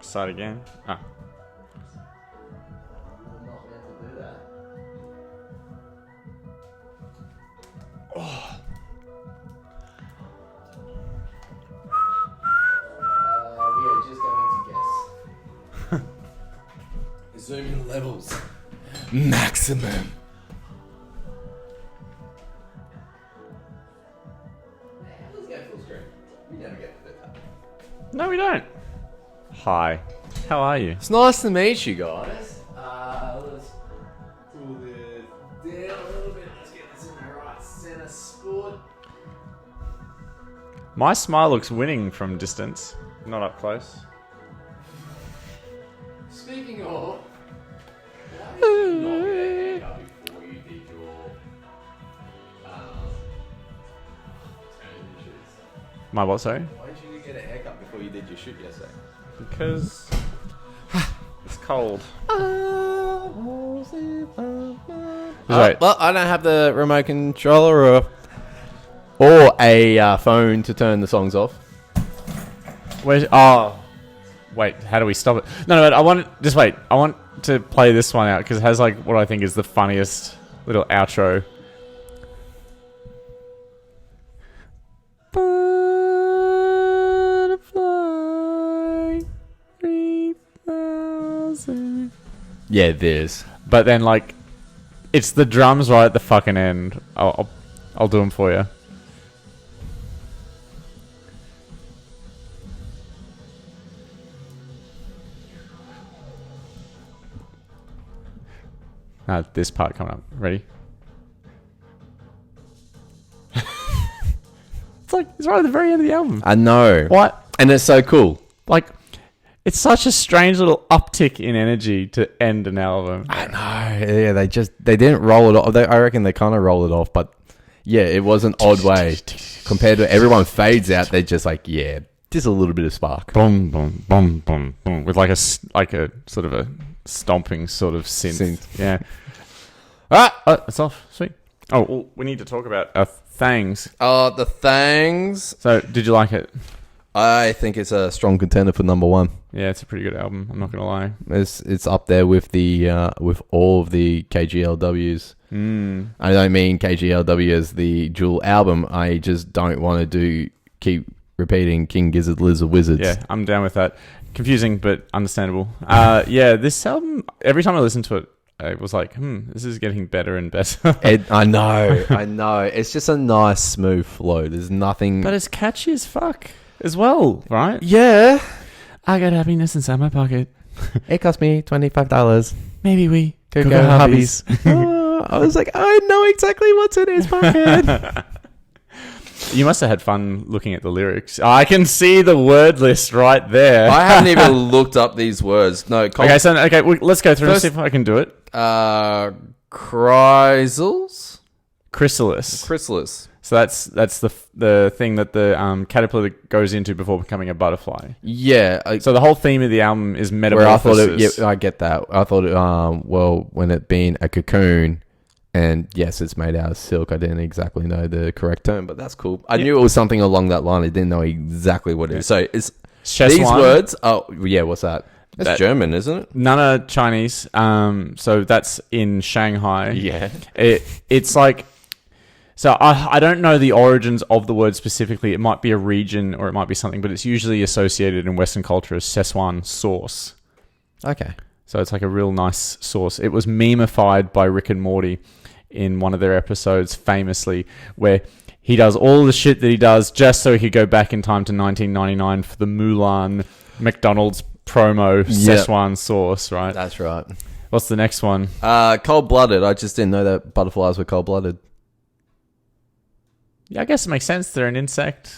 Start again. Ah. I'm not meant to do that. We are just going to guess. Zoom in levels. Maximum. Let's go full screen. We never get to do that. No, we don't. Hi. How are you? It's nice to meet you guys. Let's pull this down a little bit. Let's get this in the right center spot. My smile looks winning from distance, not up close. Speaking of, why did you not get a haircut before you did your turn shoes? My what, sorry? Why did you get a haircut before you did your shoot yesterday? Because it's cold. Right. Well, I don't have the remote controller or a phone to turn the songs off. Where's, oh, wait. How do we stop it? No, I want just wait. I want to play this one out because it has like what I think is the funniest little outro. Butterfly 3000. Yeah, this. But then like, it's the drums right at the fucking end. I'll do them for you. Now this part coming up. Ready? It's right at the very end of the album. I know. What? And it's so cool. Like, it's such a strange little uptick in energy to end an album. I know. Yeah, they didn't roll it off. I reckon they kind of roll it off, but yeah, it was an odd way compared to everyone fades out. They're just like, yeah, just a little bit of spark. Boom, boom, boom, boom, boom, with like a sort of a stomping sort of synth. Yeah. All right, it's off. Sweet. Oh, well, we need to talk about Thangs. Oh, the Thangs. So, did you like it? I think it's a strong contender for number one. Yeah, it's a pretty good album. I'm not gonna lie. It's up there with the with all of the KGLWs. I don't mean KGLW as the dual album. I just don't want to keep repeating King Gizzard, Lizard, Wizards. Yeah, I'm down with that. Confusing, but understandable. Yeah, this album, every time I listen to it, I was like, this is getting better and better. I know. It's just a nice, smooth flow. There's nothing... But it's catchy as fuck as well, right? Yeah. I got happiness inside my pocket. It cost me $25. Maybe we could go hobbies. I was like, I know exactly what's in his pocket. You must have had fun looking at the lyrics. I can see the word list right there. I haven't even looked up these words. No. Okay, let's go through and see if I can do it. Chrysalis. So that's the thing that the caterpillar goes into before becoming a butterfly. Yeah. So the whole theme of the album is metamorphosis. I get that. I thought it, when it being a cocoon, and yes, it's made out of silk. I didn't exactly know the correct term, but that's cool. I knew it was something along that line. I didn't know exactly what it is. So it's these words. Oh, yeah. What's that? That's German, isn't it? None are Chinese. So that's in Shanghai. Yeah. It's like... So I don't know the origins of the word specifically. It might be a region or it might be something, but it's usually associated in Western culture as Szechuan sauce. Okay. So it's like a real nice sauce. It was memified by Rick and Morty in one of their episodes famously, where he does all the shit that he does just so he could go back in time to 1999 for the Mulan McDonald's promo Szechuan sauce, right? That's right. What's the next one? Cold-blooded. I just didn't know that butterflies were cold-blooded. Yeah, I guess it makes sense. They're an insect.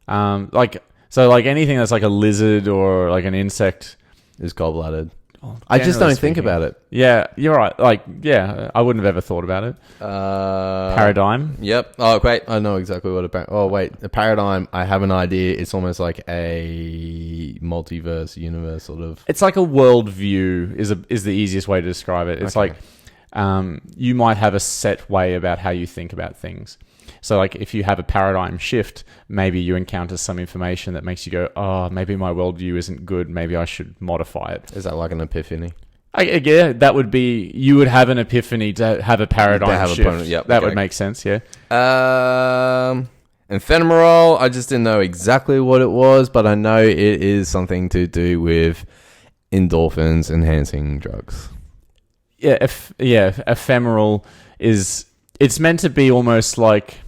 Like anything that's like a lizard or like an insect is cold-blooded. Oh, I just don't think about it. Yeah, you're right. Like, yeah, I wouldn't have ever thought about it. Paradigm. Yep. Oh, wait. I know exactly what a paradigm. I have an idea. It's almost like a multiverse universe sort of. It's like a worldview is the easiest way to describe it. It's like you might have a set way about how you think about things. So like if you have a paradigm shift, maybe you encounter some information that makes you go, oh, maybe my worldview isn't good. Maybe I should modify it. Is that like an epiphany? Yeah, that would be, you would have an epiphany to have a paradigm shift. That would make sense, yeah. Ephemeral, I just didn't know exactly what it was, but I know it is something to do with endorphins enhancing drugs. Yeah, ephemeral is, it's meant to be almost like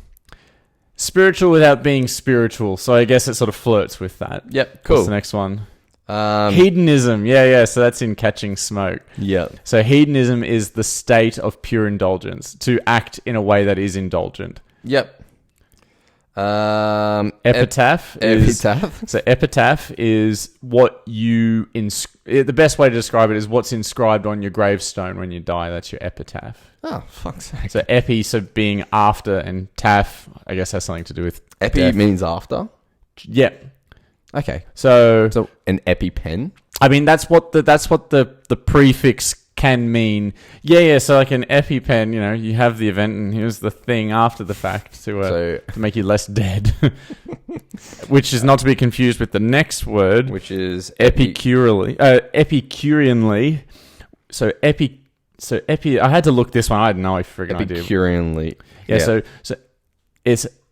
spiritual without being spiritual. So I guess it sort of flirts with that. Yep, cool. What's the next one? Hedonism. Yeah. So that's in Catching Smoke. Yeah. So hedonism is the state of pure indulgence, to act in a way that is indulgent. Yep. Epitaph. So epitaph is what you the best way to describe it is what's inscribed on your gravestone when you die. That's your epitaph. Oh, fuck's sake. So epi, so being after, and taph, I guess, has something to do with epi death. Means after. Yeah. Okay. So an EpiPen. I mean, that's what the prefix can mean. Yeah. So like an EpiPen, you have the event, and here's the thing after the fact to make you less dead, which is not to be confused with the next word, which is Epicureanly. So epi. I had to look this one. I had no friggin' idea. Epicureanly. Yeah.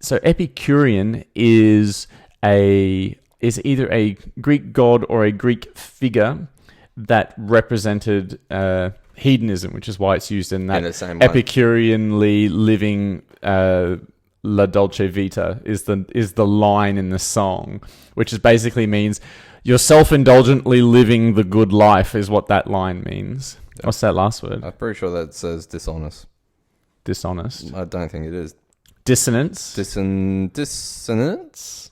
So Epicurean is either a Greek god or a Greek figure that represented hedonism, which is why it's used in that. In the same Epicureanly living La Dolce Vita is the line in the song, which is basically means you're self-indulgently living the good life is what that line means. What's that last word? I'm pretty sure that says dishonest. Dishonest. I don't think it is. Dissonance. Dissonance?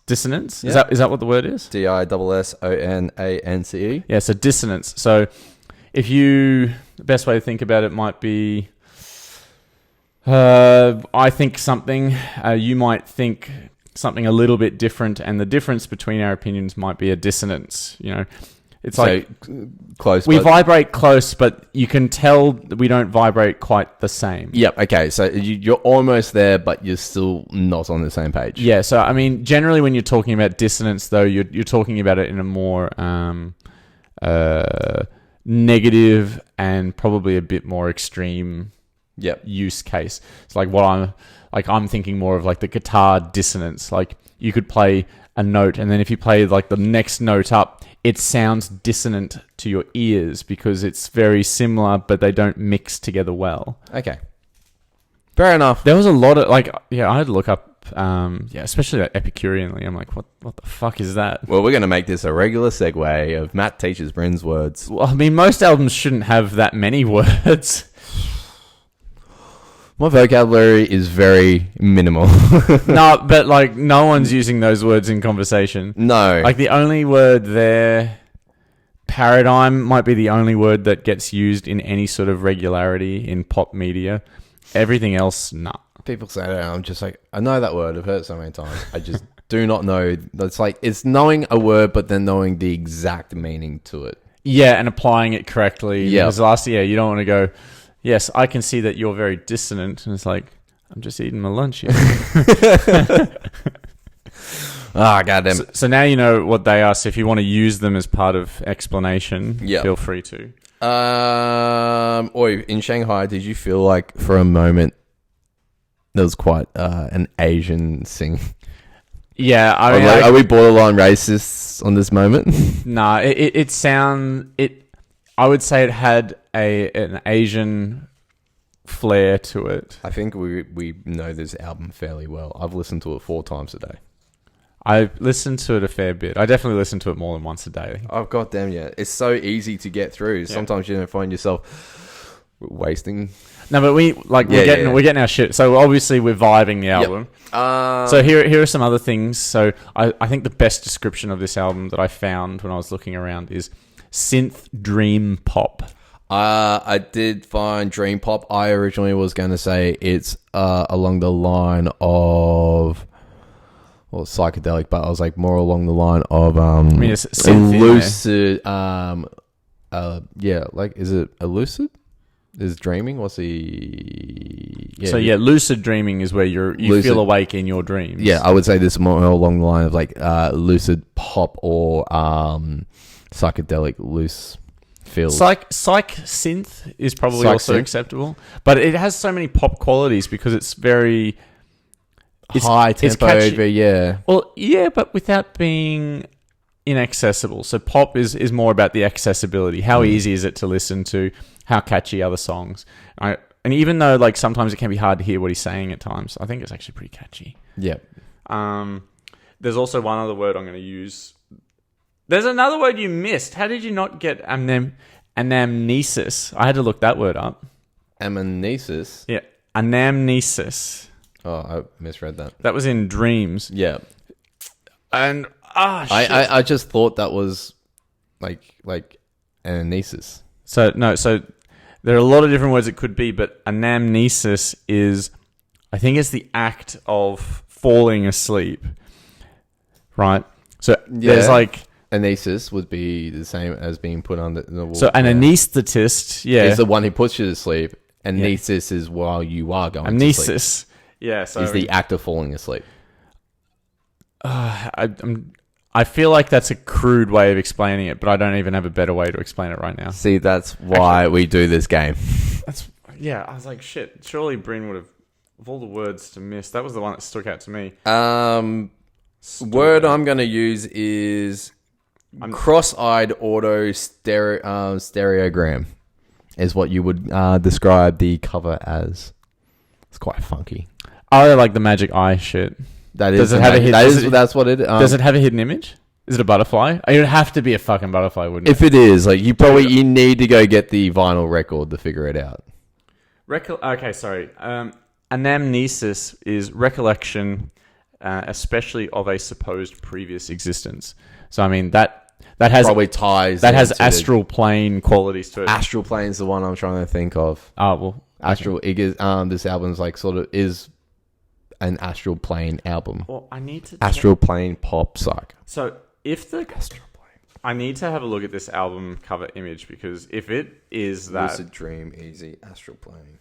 Dissonance? Yeah. Is that what the word is? DISSONANCE. Yeah, so dissonance. So the best way to think about it might be, I think something, you might think something a little bit different, and the difference between our opinions might be a dissonance, It's like close. We vibrate close, but you can tell that we don't vibrate quite the same. Yep. Okay. So you're almost there, but you're still not on the same page. Yeah. So I mean, generally, when you're talking about dissonance, though, you're talking about it in a more negative and probably a bit more extreme. Use case. It's like I'm thinking more of like the guitar dissonance. Like you could play a note, and then if you play like the next note up, it sounds dissonant to your ears because it's very similar, but they don't mix together well. Okay. Fair enough. There was a lot of I had to look up, especially that Epicureanly. I'm like, what the fuck is that? Well, we're going to make this a regular segue of Matt teaches Bryn's words. Well, I mean, most albums shouldn't have that many words. My vocabulary is very minimal. No, but like no one's using those words in conversation. No. Like the only word there, paradigm, might be the only word that gets used in any sort of regularity in pop media. Everything else, nah. People say that, I'm just like, I know that word. I've heard it so many times. I just do not know. It's like, it's knowing a word, but then knowing the exact meaning to it. Yeah, and applying it correctly. Yeah. Because you don't want to go, yes, I can see that you're very dissonant. And it's like, I'm just eating my lunch here. Goddamn. So now you know what they are. So if you want to use them as part of explanation, feel free to. In Shanghai, did you feel like for a moment there was quite an Asian sing? Yeah. Are we borderline racists on this moment? Nah, I would say it had an Asian flair to it. I think we know this album fairly well. I've listened to it 4 times a day. I listened to it a fair bit. I definitely listen to it more than once a day. Oh, goddamn, yeah. It's so easy to get through. Sometimes you don't find yourself wasting. No, but we're getting our shit. So obviously we're vibing the album. Yep. So here are some other things. So I think the best description of this album that I found when I was looking around is synth dream pop. I did find dream pop. I originally was going to say it's along the line of psychedelic, but I was like more along the line of it's synth lucid. Like, is it elucid? is dreaming. What's the? Yeah, So lucid dreaming is where you feel awake in your dreams. Yeah, I would say this is more along the line of like lucid pop or psychedelic loose feels. Psych synth is probably also acceptable, but it has so many pop qualities because it's very high tempo. Well, yeah, but without being inaccessible. So pop is more about the accessibility. How easy is it to listen to? How catchy are the songs? And even though like sometimes it can be hard to hear what he's saying at times, I think it's actually pretty catchy. Yeah. There's also one other word I'm going to use. There's another word you missed. How did you not get anamnesis? I had to look that word up. Amnesis? Yeah. Anamnesis. Oh, I misread that. That was in dreams. Yeah. And shit. I just thought that was like anamnesis. So there are a lot of different words it could be, but anamnesis is, I think it's the act of falling asleep. Right? So there's like... Anesis would be the same as being put under the wall. So an anesthetist, is the one who puts you to sleep. Anesis is while you are going to sleep. Anesis. Yeah, so... is the act of falling asleep. I feel like that's a crude way of explaining it, but I don't even have a better way to explain it right now. See, that's why we do this game. I was like, shit, surely Bryn would have, of all the words to miss, that was the one that stuck out to me. Word I'm going to use is cross-eyed auto stereogram is what you would describe the cover as. It's quite funky. I like the magic eye shit. That's what it. Does it have a hidden image? Is it a butterfly? It would have to be a fucking butterfly, wouldn't it? If it is, like you need to go get the vinyl record to figure it out. Okay, sorry. Anamnesis is recollection, especially of a supposed previous existence. So I mean that has probably ties. That has astral plane qualities to it. Astral plane is the one I'm trying to think of. Oh well, astral. This album's like sort of is an astral plane album. Well, I need to astral plane pop psych. So if the astral plane, I need to have a look at this album cover image because if it is that lucid dream, easy astral plane.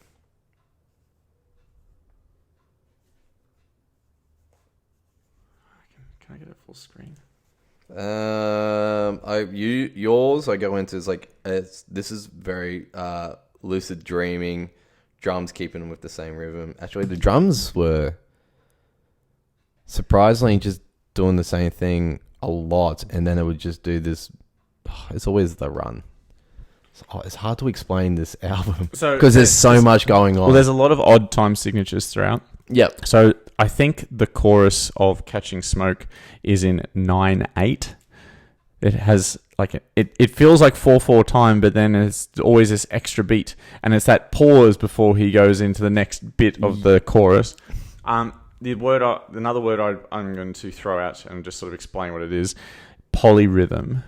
Can I get a full screen? Yours I go into is like this is very lucid dreaming, drums keeping with the same rhythm. Actually, the drums were surprisingly just doing the same thing a lot, and then it would just do this. It's always the run. It's hard to explain this album because there's so much going on. Well, there's a lot of odd time signatures throughout. Yep. So I think the chorus of Catching Smoke is in 9/8. It has like it feels like 4/4 time, but then it's always this extra beat, and it's that pause before he goes into the next bit of the chorus. Another word I'm going to throw out and just sort of explain what it is: polyrhythm.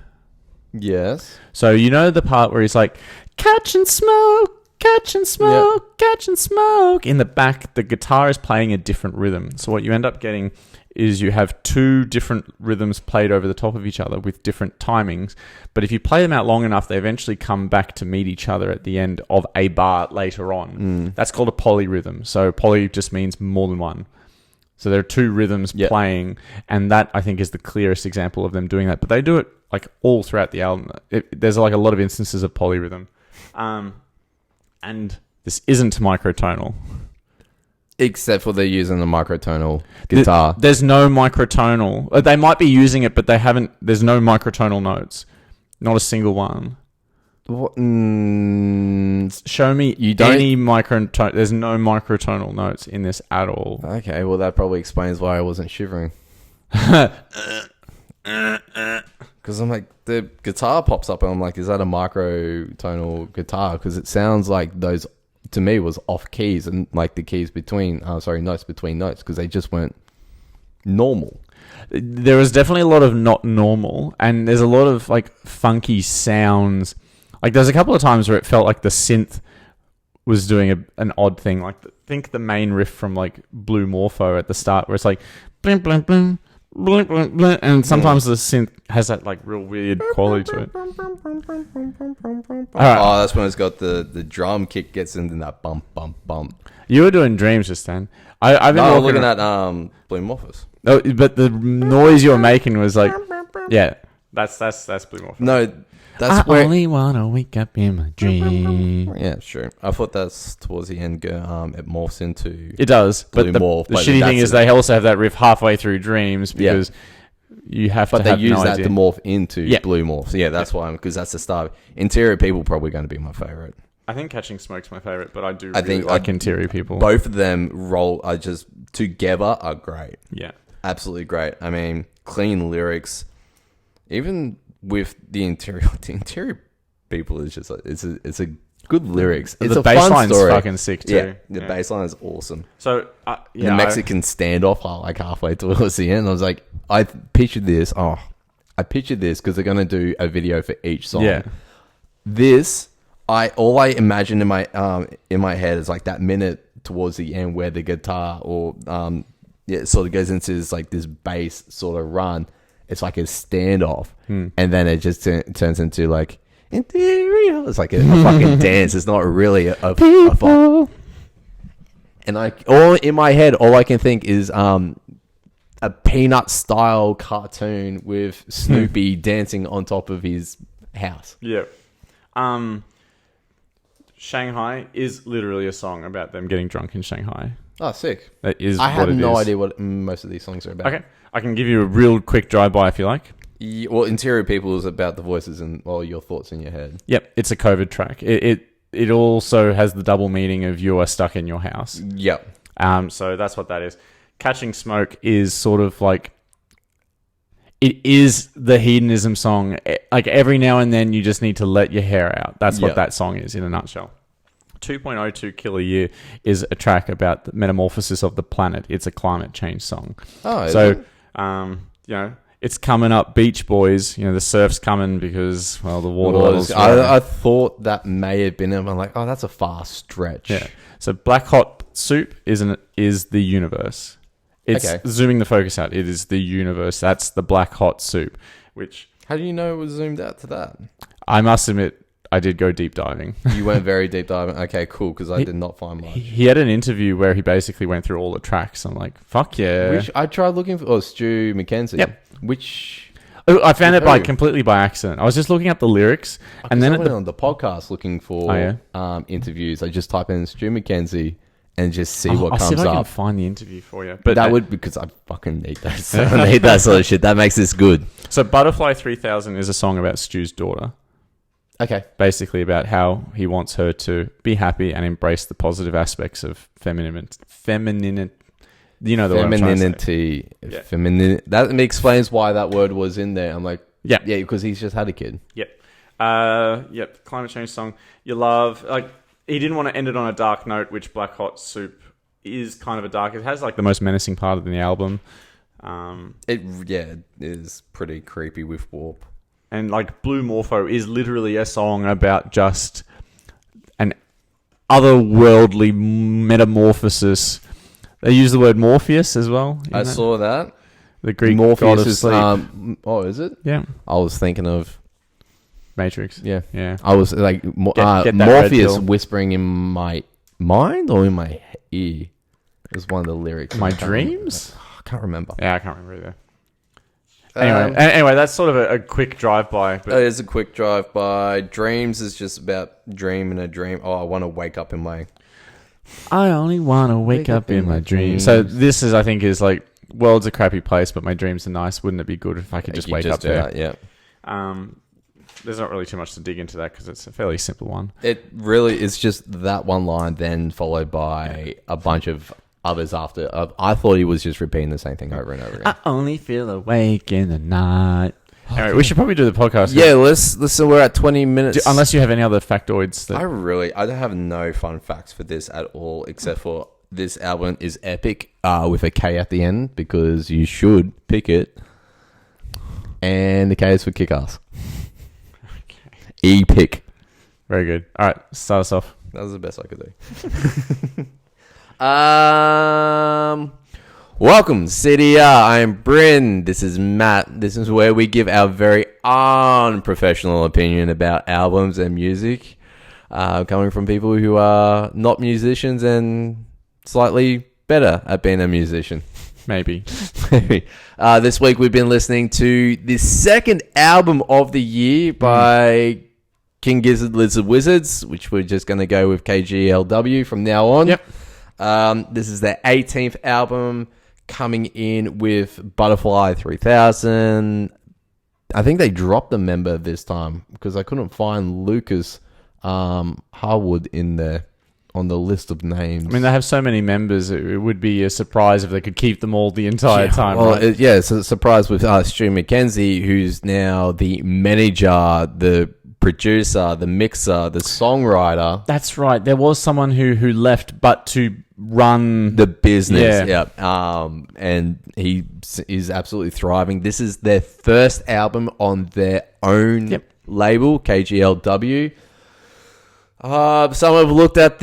Yes. So you know the part where he's like catching smoke. Catching smoke, yep. Catching smoke. In the back, the guitar is playing a different rhythm. So what you end up getting is you have two different rhythms played over the top of each other with different timings. But if you play them out long enough, they eventually come back to meet each other at the end of a bar later on. That's called a polyrhythm. So poly just means more than one. So there are two rhythms playing, and that I think is the clearest example of them doing that. But they do it like all throughout the album. There's like a lot of instances of polyrhythm. And this isn't microtonal. Except for they're using the microtonal guitar. There's no microtonal. They might be using it, but they haven't. There's no microtonal notes. Not a single one. What? Show me any microtonal. There's no microtonal notes in this at all. Okay, well that probably explains why I wasn't shivering. Because I'm like, the guitar pops up and I'm like, is that a microtonal guitar? Because it sounds like those, to me, was off keys and like the keys between, notes between notes because they just weren't normal. There was definitely a lot of not normal, and there's a lot of like funky sounds. Like there's a couple of times where it felt like the synth was doing an odd thing. Like think the main riff from like Blue Morpho at the start where it's like blim blim blim blink, blink, blink, and sometimes the synth has that like real weird quality to it. All right. Oh, that's when it's got the drum kick gets into that bump, bump, bump. You were doing dreams just then. I've been looking at Blue Morphos. Oh, but the noise you were making was like, yeah, that's Blue Morphos. No, that's where. I only wanna wake up in my dream. Yeah, sure. I thought that's towards the end. It morphs into. It does, but the Morph, shitty thing is they also have that riff halfway through dreams because you have to. But they use no that idea. to morph into Blue Morphs. Yeah, that's why. Because that's the start. Interior People probably going to be my favorite. I think Catching Smoke's my favorite, but I think like Interior People. Both of them are just together are great. Yeah, absolutely great. I mean, clean lyrics. Even with the Interior People is just it's a good lyrics. It's the a fun bassline's story. fucking sick too. Yeah, the bassline is awesome. So the Mexican standoff, like halfway towards the end, I was like, I pictured this. Oh, I pictured this because they're gonna do a video for each song. Yeah, this. All I imagine in my head is like that minute towards the end where the guitar it sort of goes into this bass sort of run. It's like a standoff, and then it just turns into like interior. It's like a fucking dance. It's not really a fight. And all in my head, all I can think is a Peanut style cartoon with Snoopy dancing on top of his house. Yeah. Shanghai is literally a song about them getting drunk in Shanghai. Oh, sick. That is I what have it no is. idea what most of these songs are about. Okay. I can give you a real quick drive-by if you like. Yeah, well, Interior People is about the voices and your thoughts in your head. Yep. It's a COVID track. It also has the double meaning of you are stuck in your house. Yep. So that's what that is. Catching Smoke is sort of like... It is the hedonism song. Like every now and then you just need to let your hair out. That's what that song is in a nutshell. 2.02 Kill a Year is a track about the metamorphosis of the planet. It's a climate change song. Oh, so it's coming up. Beach Boys. The surf's coming because the water levels. I thought that may have been him. I'm like, that's a far stretch. Yeah. So Black Hot Soup is the universe. It's zooming the focus out. It is the universe. That's the Black Hot Soup. Which how do you know it was zoomed out to that? I must admit, I did go deep diving. You went very deep diving. Okay, cool. Because I did not find much. He had an interview where he basically went through all the tracks. I'm like, fuck yeah. I tried looking for Stu McKenzie. Yep. Which I found it completely by accident. I was just looking up the lyrics, and then I went on the podcast looking for interviews. I just type in Stu McKenzie and just see what comes up. I'll see if I can find the interview for you. But that would because I fucking need that. So I need that sort of shit. That makes this good. So Butterfly 3000 is a song about Stu's daughter. Okay. Basically about how he wants her to be happy and embrace the positive aspects of femininity. You know the word I'm trying to say. Femininity. That explains why that word was in there. I'm like, yeah, because he's just had a kid. Yep. Climate change song. You love, he didn't want to end it on a dark note, which Black Hot Soup is kind of a dark. It has the most menacing part of the album. It is pretty creepy with Warp. And Blue Morpho is literally a song about just an otherworldly metamorphosis. They use the word Morpheus as well. I saw that. The Greek Morpheus god of is sleep. Is it? Yeah. I was thinking of Matrix. Yeah. I was like Morpheus whispering in my mind or in my ear. It was one of the lyrics. My dreams? I can't remember. Yeah, I can't remember either. Anyway, that's sort of a quick drive-by. It is a quick drive-by. Dreams is just about dreaming a dream. Oh, I want to wake up in my... I only want to wake up in my dreams. So this is, I think, world's a crappy place, but my dreams are nice. Wouldn't it be good if I could just wake up there? That, yeah. There's not really too much to dig into that because it's a fairly simple one. It really is just that one line, then followed by a bunch of others after. I thought he was just repeating the same thing over and over again. I only feel awake in the night. Anyway, we should probably do the podcast. Yeah, let's. We're at 20 minutes. Unless you have any other factoids. I don't have no fun facts for this at all, except for this album is epic with a K at the end because you should pick it. And the K is for kick-ass. Epic. Very good. All right, start us off. That was the best I could do. Welcome, CDR. I am Bryn. This is Matt. This is where we give our very unprofessional opinion about albums and music, coming from people who are not musicians and slightly better at being a musician. Maybe. This week we've been listening to the second album of the year by King Gizzard, Lizard Wizards, which we're just going to go with KGLW from now on. Yep. This is their 18th album, coming in with Butterfly 3000. I think they dropped a member this time because I couldn't find Lucas Harwood in there on the list of names. I mean, they have so many members, it would be a surprise if they could keep them all the entire time. Well, right? It's a surprise with Stu McKenzie, who's now the manager, the producer, the mixer, the songwriter. That's right. There was someone who left, but to run the business. Yeah. And he is absolutely thriving. This is their first album on their own label, KGLW. Some have looked at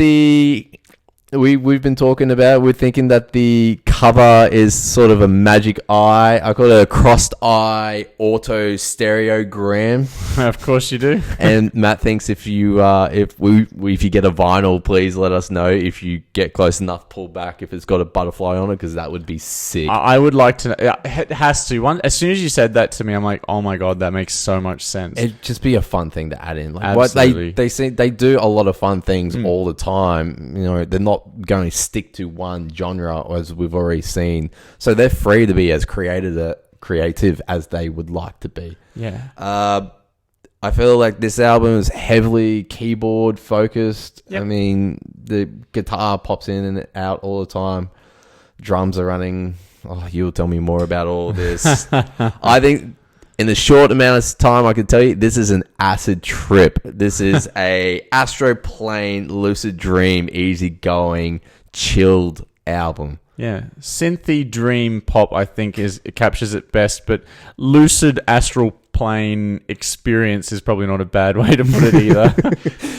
we've been talking about, we're thinking that the cover is sort of a magic eye. I call it a crossed eye auto stereogram. Of course you do. And Matt thinks if you if you get a vinyl, please let us know. If you get close enough, pull back if it's got a butterfly on it, because that would be sick. I would like to know. It has to. As soon as you said that to me, I'm like, oh my God, that makes so much sense. It'd just be a fun thing to add in. Like, absolutely. They do a lot of fun things all the time. You know, they're not going to stick to one genre, as we've already seen. So they're free to be as creative as they would like to be. Yeah. I feel like this album is heavily keyboard focused. Yep. I mean, the guitar pops in and out all the time. Drums are running. Oh, you'll tell me more about all of this. I think in the short amount of time I can tell you, this is an acid trip. This is a astroplane, lucid dream, easygoing, chilled album. Yeah, synthy dream pop, I think, it captures it best. But lucid astral plane experience is probably not a bad way to put it either.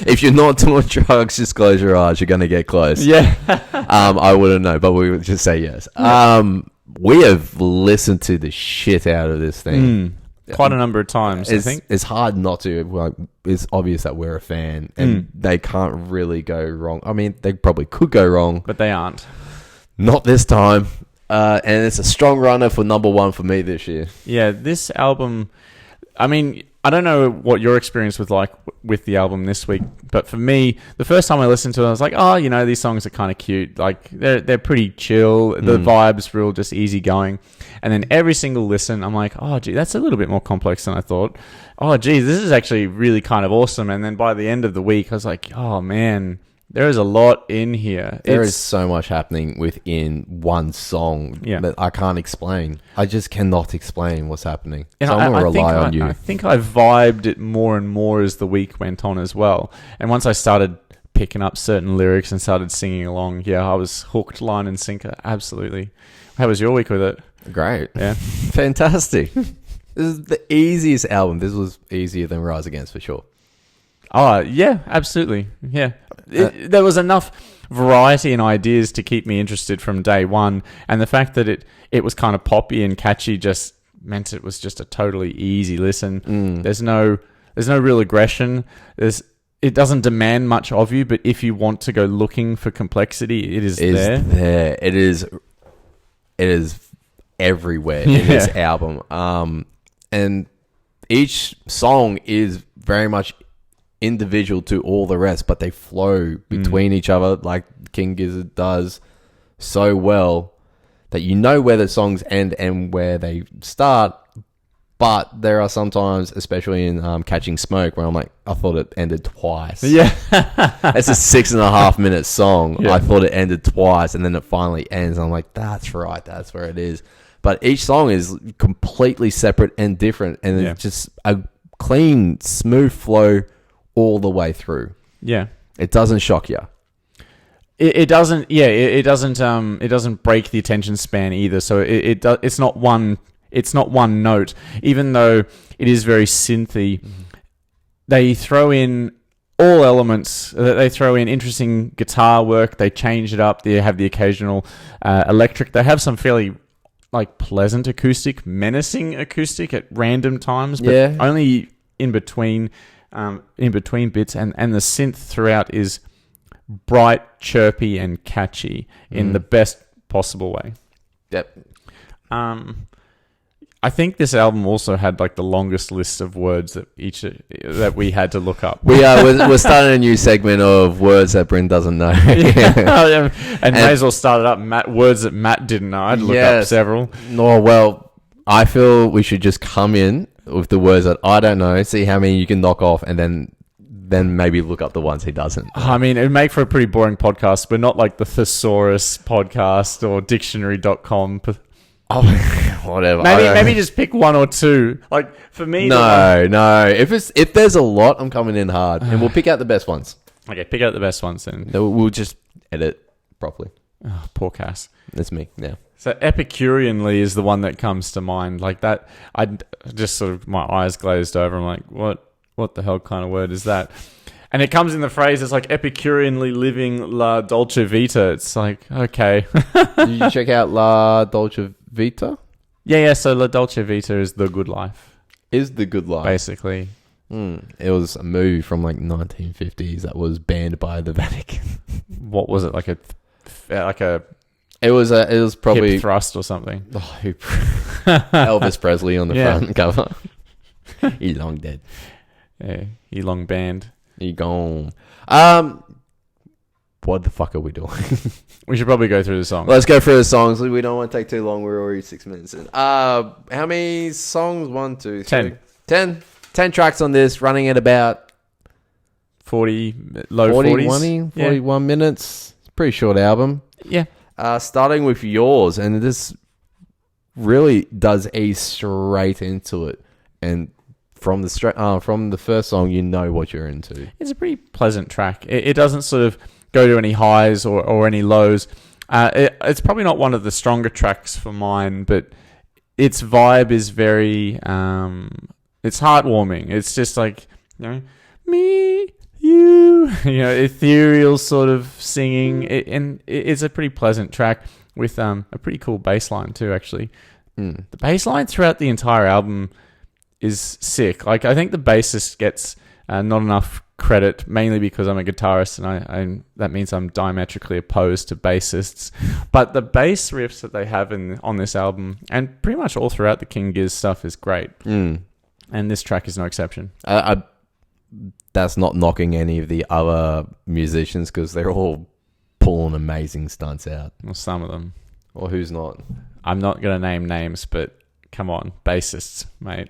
If you're not doing drugs, just close your eyes. You're going to get close. Yeah. I wouldn't know, but we would just say yes. We have listened to the shit out of this thing. Quite a number of times, I think. It's hard not to. Like, it's obvious that we're a fan, and they can't really go wrong. I mean, they probably could go wrong, but they aren't. Not this time. And it's a strong runner for number one for me this year. Yeah, this album, I mean, I don't know what your experience was like with the album this week, but for me, the first time I listened to it, I was like, oh, you know, these songs are kind of cute. Like, they're pretty chill. The vibe's real just easy going. And then every single listen, I'm like, oh, gee, that's a little bit more complex than I thought. Oh, gee, this is actually really kind of awesome. And then by the end of the week, I was like, oh, man, there is a lot in here. There is so much happening within one song that I can't explain. I just cannot explain what's happening. And so I'm going to rely on you. I think I vibed it more and more as the week went on as well. And once I started picking up certain lyrics and started singing along, I was hooked, line and sinker. Absolutely. How was your week with it? Great. Yeah. Fantastic. This is the easiest album. This was easier than Rise Against for sure. Oh, yeah, absolutely. Yeah. There was enough variety and ideas to keep me interested from day one. And the fact that it was kind of poppy and catchy just meant it was just a totally easy listen. There's no real aggression. It doesn't demand much of you, but if you want to go looking for complexity, it is there. It is everywhere in this album. And each song is very much individual to all the rest, but they flow between each other like King Gizzard does so well that you know where the songs end and where they start. But there are sometimes, especially in Catching Smoke, where I'm like, I thought it ended twice. Yeah. It's a 6.5 minute song. Yeah. I thought it ended twice, and then it finally ends. I'm like, that's right. That's where it is. But each song is completely separate and different, and it's just a clean, smooth flow all the way through. Yeah. It doesn't shock you. It doesn't. Yeah. It doesn't break the attention span either. So it's not one. It's not one note, even though it is very synthy. They throw in all elements that they throw in. Interesting guitar work. They change it up. They have the occasional electric. They have some fairly like pleasant acoustic, menacing acoustic at random times, but only in between bits. And the synth throughout is bright, chirpy, and catchy in the best possible way. Yep. I think this album also had like the longest list of words that we had to look up. We're starting a new segment of words that Bryn doesn't know. and may as well start it up. Words that Matt didn't know. I'd look up several. No, well, I feel we should just come in with the words that I don't know, see how many you can knock off, and then maybe look up the ones he doesn't. I mean, it would make for a pretty boring podcast, but not like the Thesaurus podcast or dictionary.com. Oh, whatever. Maybe just pick one or two. Like for me, no. If there's a lot, I'm coming in hard, and we'll pick out the best ones. Okay, pick out the best ones, then we'll just edit properly. Oh, poor Cass. That's me. Yeah. So Epicureanly is the one that comes to mind. Like that, I just sort of my eyes glazed over. I'm like, what the hell kind of word is that? And it comes in the phrase, it's like Epicureanly living la dolce vita. It's like, okay. Did you check out La Dolce Vita? Yeah. So la dolce vita is the good life. Is the good life. Basically. It was a movie from like 1950s that was banned by the Vatican. What was it? Like a It was probably hip thrust or something. Oh, Elvis Presley on the front cover. He's long dead. Yeah, he long banned. He gone. What the fuck are we doing? We should probably go through the songs. Let's go through the songs. We don't want to take too long. We're already 6 minutes in. How many songs? 1, 2, 3. 10 tracks on this, running at about 40, low 40s. 41 minutes. It's a pretty short album. Yeah. Starting with Yours, and this really does ease straight into it. And from the first song, you know what you're into. It's a pretty pleasant track. It doesn't sort of go to any highs or any lows. It's probably not one of the stronger tracks for mine, but its vibe is very... it's heartwarming. It's just like, me, you, ethereal sort of singing. It's a pretty pleasant track with a pretty cool bass line too, actually. The bass line throughout the entire album is sick. Like, I think the bassist gets not enough credit, mainly because I'm a guitarist and that means I'm diametrically opposed to bassists. But the bass riffs that they have on this album, and pretty much all throughout the King Giz stuff, is great. And this track is no exception. That's not knocking any of the other musicians because they're all pulling amazing stunts out. Well, some of them. Or who's not? I'm not going to name names, but come on, bassists, mate.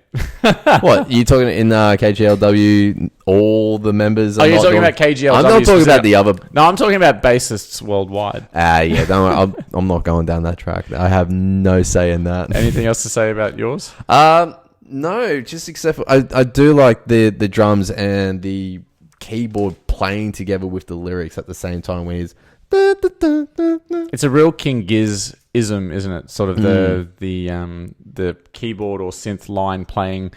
What? You talking in KGLW, all the members? Oh, you're talking about KGLW? I'm not talking about the other... No, I'm talking about bassists worldwide. Yeah, don't worry, I'm not going down that track. I have no say in that. Anything else to say about yours? No, just except for I do like the drums and the keyboard playing together with the lyrics at the same time when he's... It's a real King Giz-ism, isn't it? Sort of the keyboard or synth line playing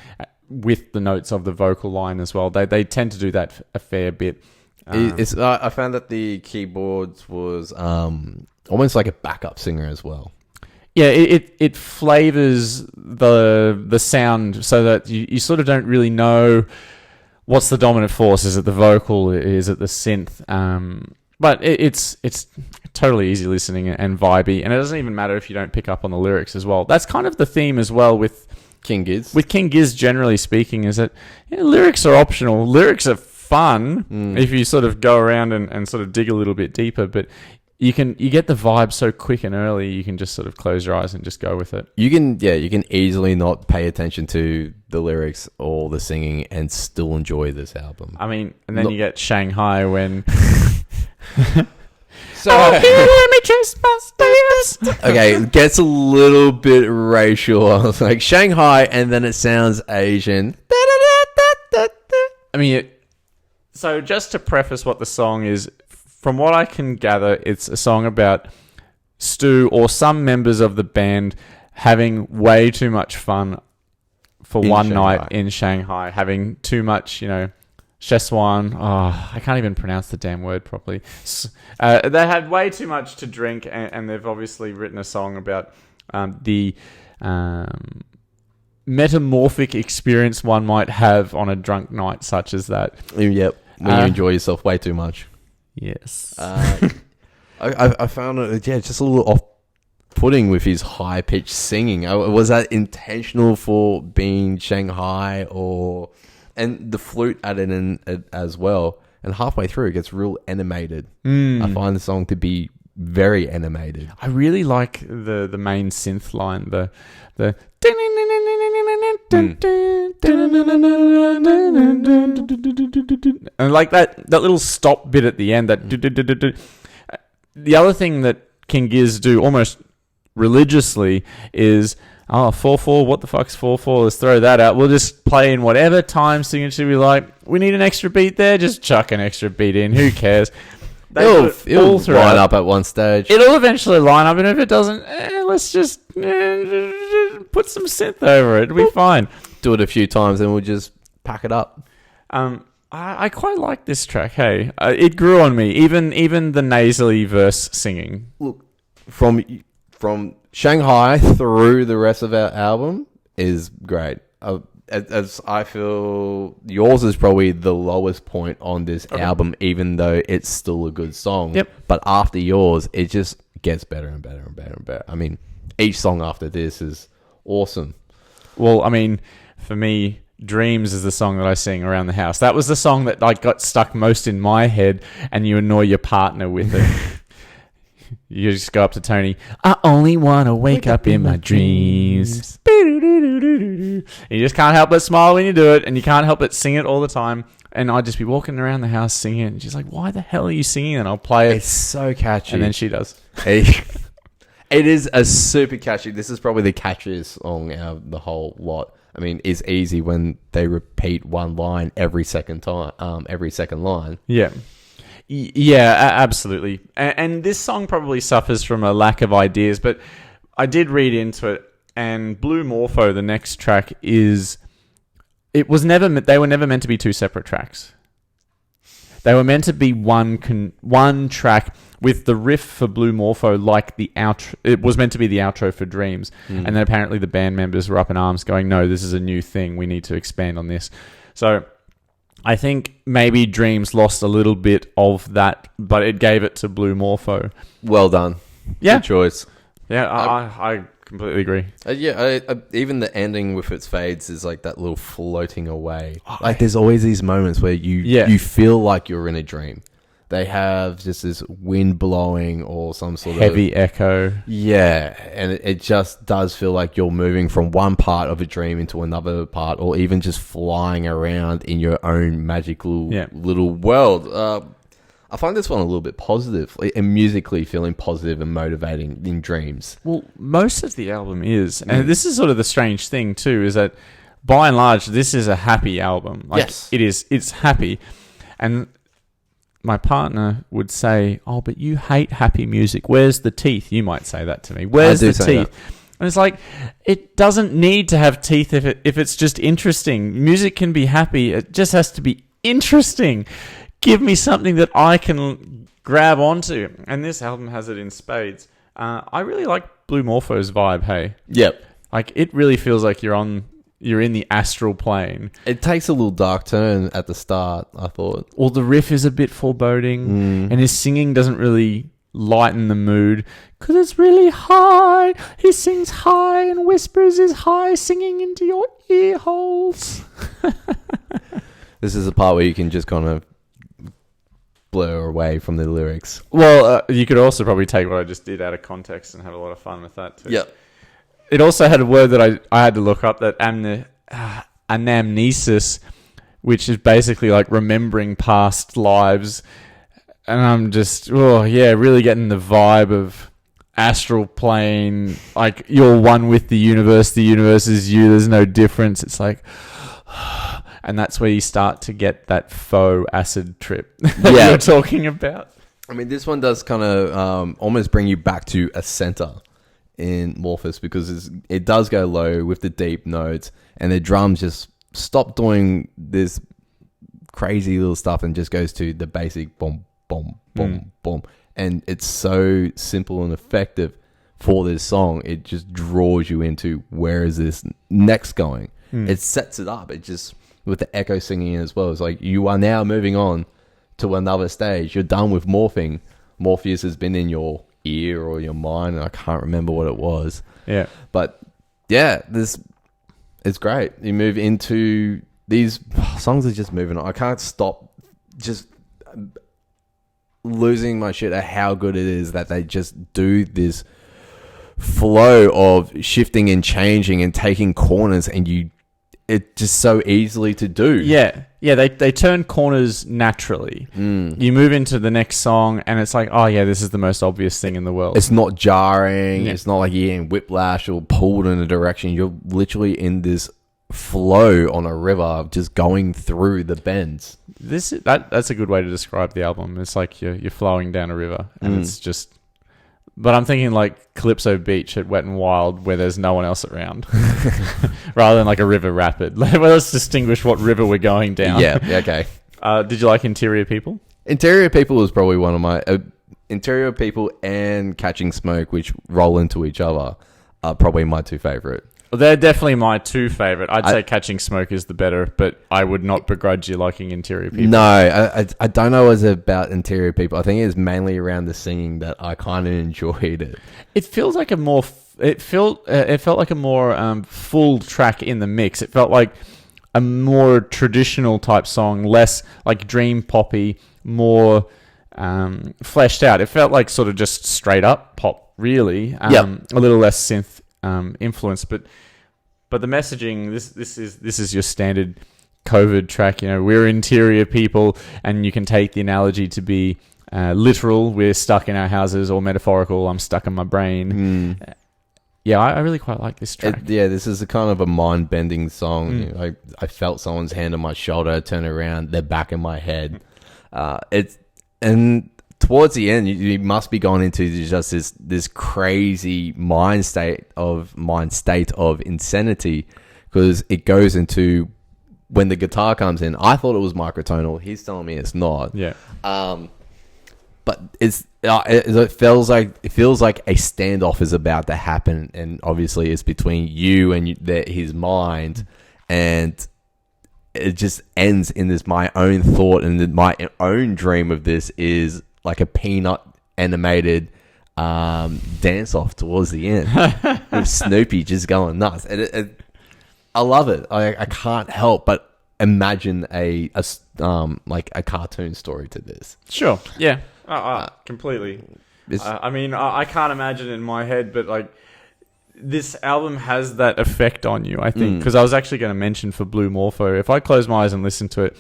with the notes of the vocal line as well. They tend to do that a fair bit. I found that the keyboards was almost like a backup singer as well. Yeah, it flavors the sound so that you sort of don't really know what's the dominant force. Is it the vocal? Is it the synth? But it's totally easy listening and vibey, and it doesn't even matter if you don't pick up on the lyrics as well. That's kind of the theme as well with King Giz. With King Giz, generally speaking, is that lyrics are optional. Lyrics are fun if you sort of go around and sort of dig a little bit deeper, but you get the vibe so quick and early, you can just sort of close your eyes and just go with it. You can easily not pay attention to the lyrics or the singing and still enjoy this album. I mean, and then you get Shanghai when... So, okay, it gets a little bit racial. I was like, Shanghai, and then it sounds Asian. I mean, so just to preface what the song is, from what I can gather, it's a song about Stu or some members of the band having way too much fun for one night in Shanghai, having too much, Cheswan. Oh, I can't even pronounce the damn word properly. They had way too much to drink, and they've obviously written a song about the metamorphic experience one might have on a drunk night such as that. Yep. When you enjoy yourself way too much. Yes. I found it, just a little off-putting with his high-pitched singing. Was that intentional for being Shanghai, and the flute added in as well? And halfway through, it gets real animated. I find the song to be very animated. I really like the main synth line, the and like that little stop bit at the end. The other thing that King Giz do almost religiously is 4/4. What the fuck's 4/4? Let's throw that out. We'll just play in whatever time signature we like. We need an extra beat there. Just chuck an extra beat in. Who cares? It'll line up at one stage. It'll eventually line up, and if it doesn't, let's just put some synth over it. It'll be fine. Do it a few times, and we'll just pack it up. I quite like this track. Hey, it grew on me. Even the nasally verse singing. Look, from Shanghai through the rest of our album is great. As I feel, yours is probably the lowest point on this album, even though it's still a good song. Yep. But after yours, it just gets better and better and better and better. I mean, each song after this is awesome. Well, I mean, for me, Dreams is the song that I sing around the house. That was the song that like got stuck most in my head, and you annoy your partner with it. You just go up to Tony. I only want to wake up in my dreams. You just can't help but smile when you do it, and you can't help but sing it all the time. And I'd just be walking around the house singing it, and she's like, "Why the hell are you singing?" And I'll play it. It's so catchy. And then she does. It is a super catchy. This is probably the catchiest song out of the whole lot. I mean, it's easy when they repeat one line every second line. Yeah. Yeah, absolutely. And this song probably suffers from a lack of ideas, but I did read into it, and Blue Morpho, the next track, they were never meant to be two separate tracks. They were meant to be one track with the riff for Blue Morpho like the outro. It was meant to be the outro for Dreams. And then apparently the band members were up in arms going, no, this is a new thing. We need to expand on this. So I think maybe Dreams lost a little bit of that, but it gave it to Blue Morpho. Well done. Yeah. Good choice. Yeah, I completely agree. Even the ending with its fades is like that little floating away. Like there's always these moments where you feel like you're in a dream. They have just this wind blowing or some sort of heavy echo. Yeah, and it just does feel like you're moving from one part of a dream into another part, or even just flying around in your own magical little world. I find this one a little bit positive, and musically feeling positive and motivating in Dreams. Well, most of the album is, and this is sort of the strange thing too, is that by and large, this is a happy album. Like, yes. It is. It's happy. And my partner would say, "Oh, but you hate happy music. Where's the teeth?" You might say that to me. Where's the teeth? That. And it's like, it doesn't need to have teeth if it's just interesting. Music can be happy. It just has to be interesting. Give me something that I can grab onto. And this album has it in spades. I really like Blue Morpho's vibe, hey? Yep. Like, it really feels like you're in the astral plane. It takes a little dark turn at the start, I thought. Or the riff is a bit foreboding, and his singing doesn't really lighten the mood, because it's really high. He sings high and whispers his high, singing into your ear holes. This is the part where you can just kind of blur away from the lyrics. Well, you could also probably take what I just did out of context and have a lot of fun with that too. Yep. It also had a word that I had to look up, that anamnesis, which is basically like remembering past lives. And I'm just, really getting the vibe of astral plane. Like, you're one with the universe is you, there's no difference. It's like, and that's where you start to get that faux acid trip that you're talking about. I mean, this one does kind of almost bring you back to a center in Morphous, because it does go low with the deep notes, and the drums just stop doing this crazy little stuff and just goes to the basic boom, boom, boom, boom. And it's so simple and effective for this song. It just draws you into where is this next going. It sets it up. It just, with the echo singing as well, it's like you are now moving on to another stage. You're done with morphing. Morpheus has been in your ear or your mind, and I can't remember what it was. Yeah. But yeah, it's great. You move into these songs are just moving on. I can't stop just losing my shit at how good it is that they just do this flow of shifting and changing and taking corners, and it's just so easily to do. Yeah. They turn corners naturally. You move into the next song, and it's like, oh yeah, this is the most obvious thing in the world. It's not jarring. Yeah. It's not like you're getting whiplash or pulled in a direction. You're literally in this flow on a river, just going through the bends. That's a good way to describe the album. It's like you're flowing down a river, and it's just. But I'm thinking like Calypso Beach at Wet and Wild, where there's no one else around, rather than like a river rapid. Let's distinguish what river we're going down. Yeah, okay. Did you like Interior People? Interior People was probably one of my... Interior People and Catching Smoke, which roll into each other, are probably my two favorite. Well, they're definitely my two favorite. I'd say Catching Smoke is the better, but I would not begrudge you liking Interior People. No, I don't know what's about Interior People. I think it's mainly around the singing that I kind of enjoyed it. It feels like a more... It felt like a more full track in the mix. It felt like a more traditional type song, less like dream poppy, more fleshed out. It felt like sort of just straight up pop, really. A little less synth influence, but the messaging, this is your standard COVID track. You know, we're interior people, and you can take the analogy to be literal, we're stuck in our houses, or metaphorical, I'm stuck in my brain. Yeah, I really quite like this track. This is a kind of a mind-bending song. You know, I felt someone's hand on my shoulder, turn around, they're back in my head. And towards the end, you must be going into just this crazy mind state of insanity, because it goes into when the guitar comes in. I thought it was microtonal. He's telling me it's not. Yeah. But it feels like a standoff is about to happen, and obviously it's between you and his mind, and it just ends in this my own thought, and my own dream of this is like a peanut animated dance off towards the end with Snoopy just going nuts. And I love it. I can't help but imagine a cartoon story to this. Sure. Yeah. Completely. I can't imagine it in my head, but like this album has that effect on you, I think, because I was actually going to mention for Blue Morpho, if I close my eyes and listen to it,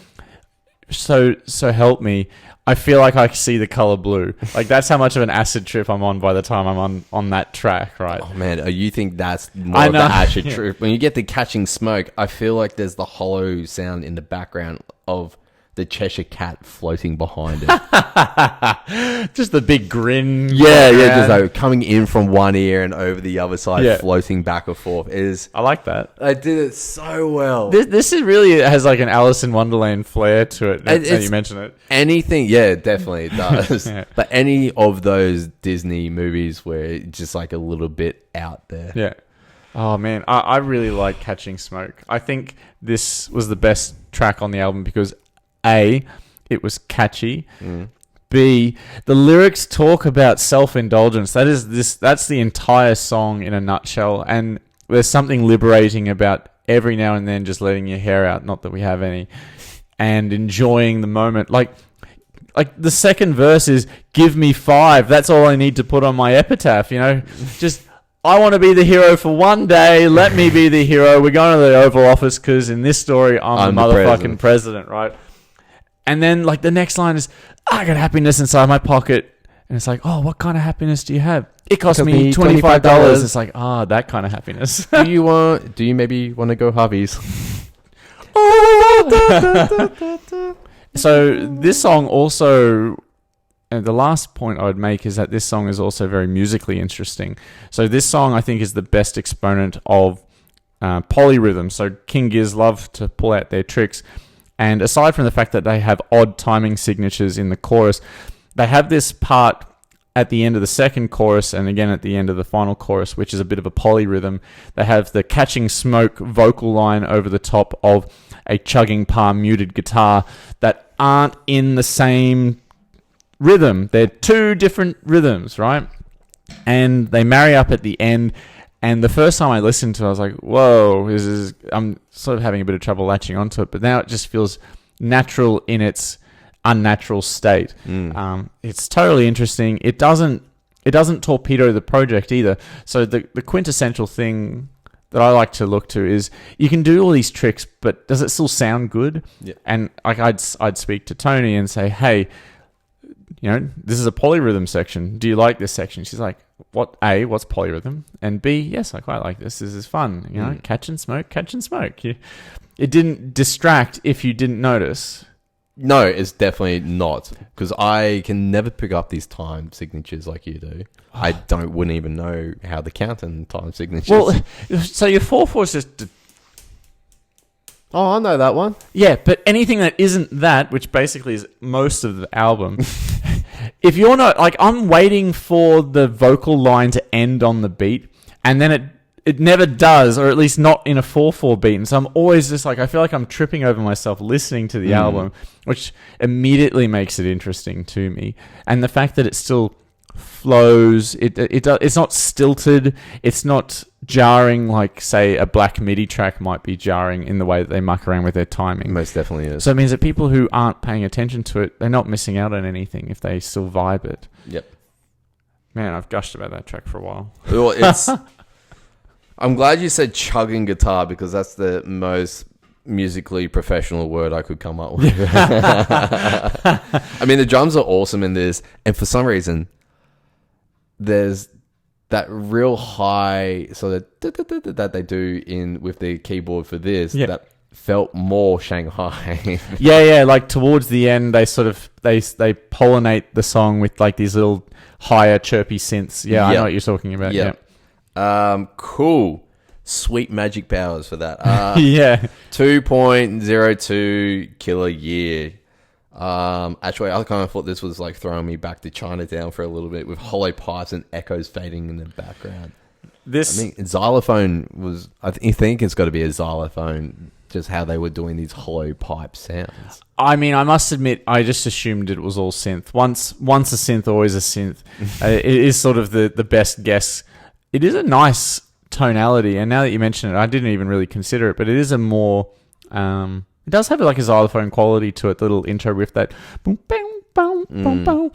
so help me, I feel like I see the color blue. Like, that's how much of an acid trip I'm on by the time I'm on that track, right? Oh man, you think that's more of the acid trip? When you get the Catching Smoke, I feel like there's the hollow sound in the background of the Cheshire Cat floating behind it. Just the big grin. Yeah, just like coming in from one ear and over the other side, floating back and forth. I like that. I did it so well. This really has like an Alice in Wonderland flair to it. Now you mention it. Anything, definitely it does. Yeah. But any of those Disney movies where it's just like a little bit out there. Yeah. Oh man, I really like Catching Smoke. I think this was the best track on the album because A, it was catchy. B, the lyrics talk about self-indulgence. That's the entire song in a nutshell. And there's something liberating about every now and then just letting your hair out, not that we have any, and enjoying the moment. Like the second verse is, give me 5. That's all I need to put on my epitaph, you know? Just, I want to be the hero for one day. Let me be the hero. We're going to the Oval Office because in this story, I'm the motherfucking president, right? And then, like, the next line is, I got happiness inside my pocket. And it's like, oh, what kind of happiness do you have? It cost me $25. It's like, that kind of happiness. Do you maybe want to go Harvey's? So this song also, and the last point I would make is that this song is also very musically interesting. So this song, I think, is the best exponent of polyrhythm. So King Giz love to pull out their tricks. And aside from the fact that they have odd timing signatures in the chorus, they have this part at the end of the second chorus and again at the end of the final chorus, which is a bit of a polyrhythm. They have the catching smoke vocal line over the top of a chugging palm muted guitar that aren't in the same rhythm. They're two different rhythms, right? And they marry up at the end. And the first time I listened to it, I was like, whoa, I'm sort of having a bit of trouble latching onto it. But now it just feels natural in its unnatural state. It's totally interesting. It doesn't torpedo the project either. So the quintessential thing that I like to look to is you can do all these tricks, but does it still sound good? Yeah. And like I'd speak to Tony and say, hey, this is a polyrhythm section. Do you like this section? She's like, what's polyrhythm? And B, yes, I quite like this. This is fun. Catch and smoke. It didn't distract if you didn't notice. No, it's definitely not, because I can never pick up these time signatures like you do. I wouldn't even know how to count in time signatures. Well, so your 4/4 is just... Oh, I know that one. Yeah, but anything that isn't that, which basically is most of the album, if you're not... Like, I'm waiting for the vocal line to end on the beat, and then it never does, or at least not in a 4/4 beat. And so I'm always just like, I feel like I'm tripping over myself listening to the album, which immediately makes it interesting to me. And the fact that it still flows, it's not stilted, it's not jarring like, say, a Black MIDI track might be jarring in the way that they muck around with their timing. Most definitely is. So it means that people who aren't paying attention to it, they're not missing out on anything if they still vibe it. Yep. Man, I've gushed about that track for a while. Well, I'm glad you said chugging guitar, because that's the most musically professional word I could come up with. I mean, the drums are awesome in this, and for some reason, there's that real high sort of that they do with the keyboard for this that felt more Shanghai. yeah, like towards the end, they sort of they pollinate the song with like these little higher chirpy synths. Yeah, I know what you're talking about. Yeah. Cool. Sweet magic powers for that. 2.02 kilo year. Actually, I kind of thought this was like throwing me back to Chinatown for a little bit with hollow pipes and echoes fading in the background. Xylophone was... I think it's got to be a xylophone, just how they were doing these hollow pipe sounds. I mean, I must admit, I just assumed it was all synth. Once a synth, always a synth. It is sort of the best guess. It is a nice tonality, and now that you mention it, I didn't even really consider it, but it is a more... it does have like a xylophone quality to it, the little intro riff, that... Boom, boom, boom, boom, boom.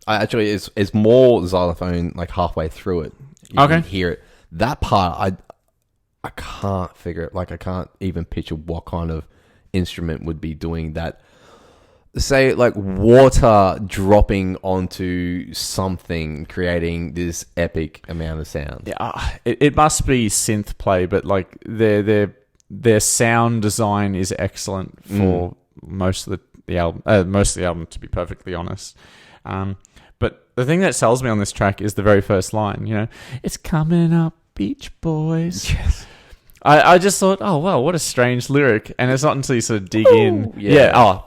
Actually, it's more xylophone like halfway through it. You can hear it. That part, I can't figure it. Like, I can't even picture what kind of instrument would be doing that. Say, like, water dropping onto something, creating this epic amount of sound. Yeah, it must be synth play, but like their sound design is excellent for most of the album. To be perfectly honest. But the thing that sells me on this track is the very first line. It's coming up, Beach Boys. Yes. I just thought, oh wow, what a strange lyric, and it's not until you sort of dig in. Yeah.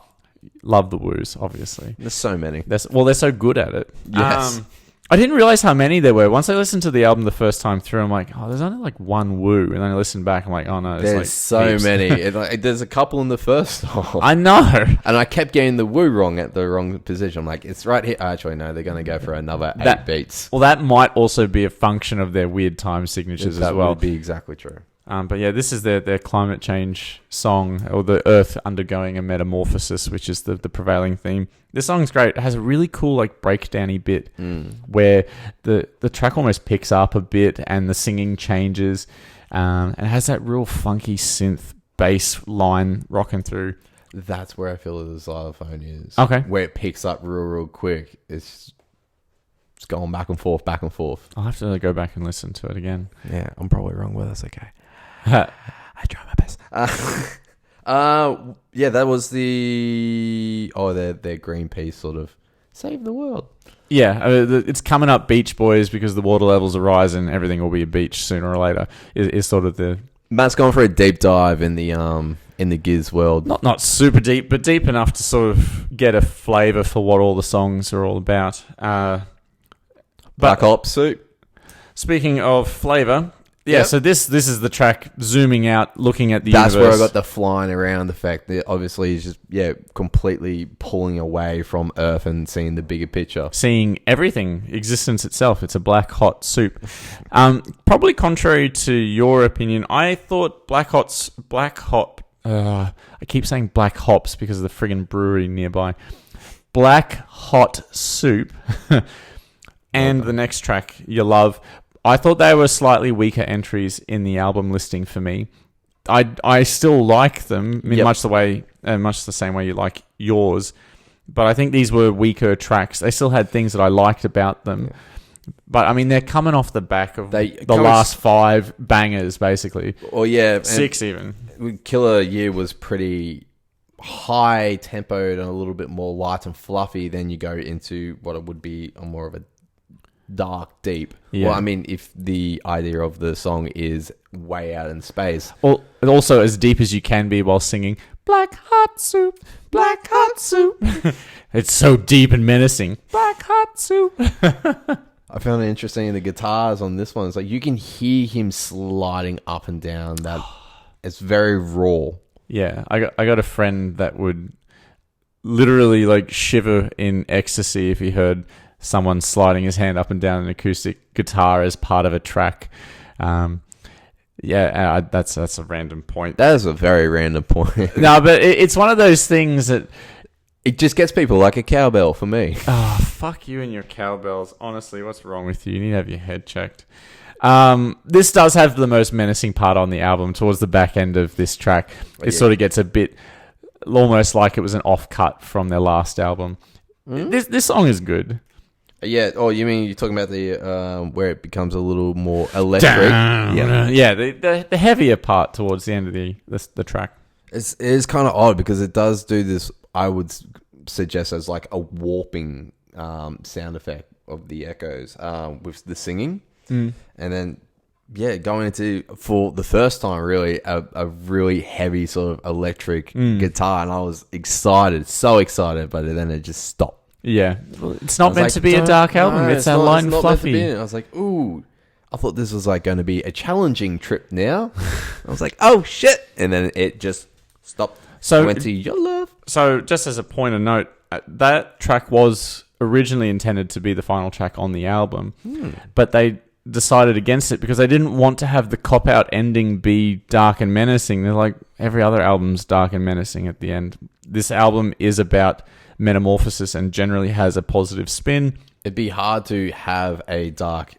Love the woos, obviously. There's so many. They're so good at it. Yes. I didn't realize how many there were. Once I listened to the album the first time through, I'm like, oh, there's only like one woo. And then I listened back, I'm like, oh no, there's like so heaps. many. There's a couple in the first song. I know. And I kept getting the woo wrong at the wrong position. I'm like, it's right here. Actually, no, they're going to go for another 8 beats. Well, that might also be a function of their weird time signatures as well. That would be exactly true. But yeah, this is their climate change song, or the Earth undergoing a metamorphosis, which is the prevailing theme. This song's great. It has a really cool like breakdowny bit where the track almost picks up a bit and the singing changes, and it has that real funky synth bass line rocking through. That's where I feel the xylophone is. Okay, where it picks up real quick. It's going back and forth, back and forth. I'll have to go back and listen to it again. Yeah, I'm probably wrong, but that's okay. I try my best. Yeah, that was their Greenpeace sort of save the world. Yeah, it's coming up, Beach Boys, because the water levels are rising. Everything will be a beach sooner or later. Is sort of the... Matt's gone for a deep dive in the in the Giz world. Not super deep, but deep enough to sort of get a flavour for what all the songs are all about. Black Hop Soup. Speaking of flavour, Yep. so this is the track zooming out, looking at the That's universe. where I got the flying around the fact that obviously he's just, completely pulling away from Earth and seeing the bigger picture. Seeing everything, existence itself. It's a black hot soup. Probably contrary to your opinion, I thought I keep saying black hops because of the friggin' brewery nearby. Black hot soup and the next track, You Love. I thought they were slightly weaker entries in the album listing for me. I still like them in much the same way you like yours, but I think these were weaker tracks. They still had things that I liked about them. Yeah. But I mean, they're coming off the back of the last 5 bangers, basically. Or 6 even. Killer Year was pretty high tempoed and a little bit more light and fluffy. Then you go into what it would be more of a dark, deep. Yeah. Well, I mean, if the idea of the song is way out in space. Well, also as deep as you can be while singing Black Hot Soup, Black Hot Soup. It's so deep and menacing. Black Hot Soup. I found it interesting in the guitars on this one. It's like you can hear him sliding up and down. That it's very raw. Yeah, I got a friend that would literally like shiver in ecstasy if he heard someone sliding his hand up and down an acoustic guitar as part of a track. That's a random point. That is a very random point. No, but it's one of those things that it just gets people like a cowbell for me. Oh, fuck you and your cowbells. Honestly, what's wrong with you? You need to have your head checked. This does have the most menacing part on the album towards the back end of this track. It sort of gets a bit almost like it was an off-cut from their last album. This song is good. Yeah. Oh, you mean you're talking about the where it becomes a little more electric? The heavier part towards the end of the track. It is kind of odd because it does do this. I would suggest as like a warping sound effect of the echoes with the singing, and then going into for the first time really a really heavy sort of electric guitar, and I was so excited, but then it just stopped. Yeah, well, it's not meant to be a dark album. No, it's that light and fluffy. I was like, ooh, I thought this was like going to be a challenging trip now. I was like, oh shit, and then it just stopped. So went to Your Love. So just as a point of note, that track was originally intended to be the final track on the album, but they decided against it because they didn't want to have the cop-out ending be dark and menacing. They're like, every other album's dark and menacing at the end. This album is about metamorphosis and generally has a positive spin. It'd be hard to have a dark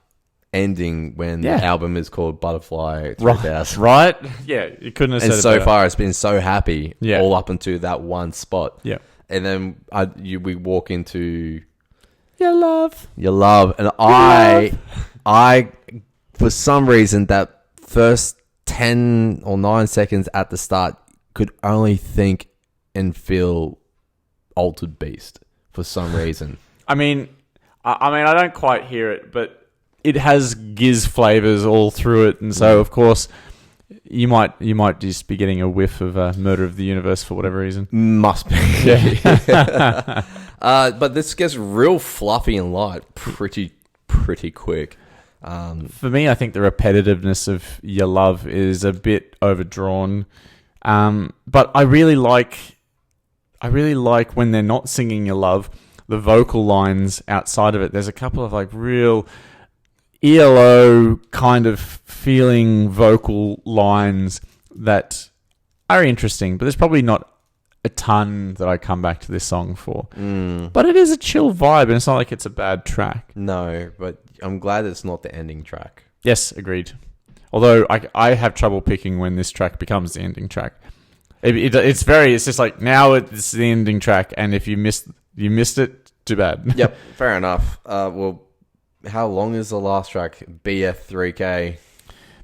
ending when the album is called Butterfly 3000. Right? Yeah, you couldn't have said it so better. far it's been so happy all up until that one spot. Yeah. And then we walk into Your Love. And I for some reason that first 10 or 9 seconds at the start could only think and feel Altered Beast for some reason. I mean, I don't quite hear it, but it has Giz flavors all through it, and so of course you might just be getting a whiff of Murder of the Universe for whatever reason. Must be. Yeah. But this gets real fluffy and light pretty quick. For me, I think the repetitiveness of Your Love is a bit overdrawn, but I really like when they're not singing Your Love, the vocal lines outside of it. There's a couple of like real ELO kind of feeling vocal lines that are interesting, but there's probably not a ton that I come back to this song for. But it is a chill vibe, and it's not like it's a bad track. No, but I'm glad it's not the ending track. Yes, agreed. Although I have trouble picking when this track becomes the ending track. It's just like now it's the ending track, and if you missed it, too bad. Yep, fair enough. Well, how long is the last track? BF3K.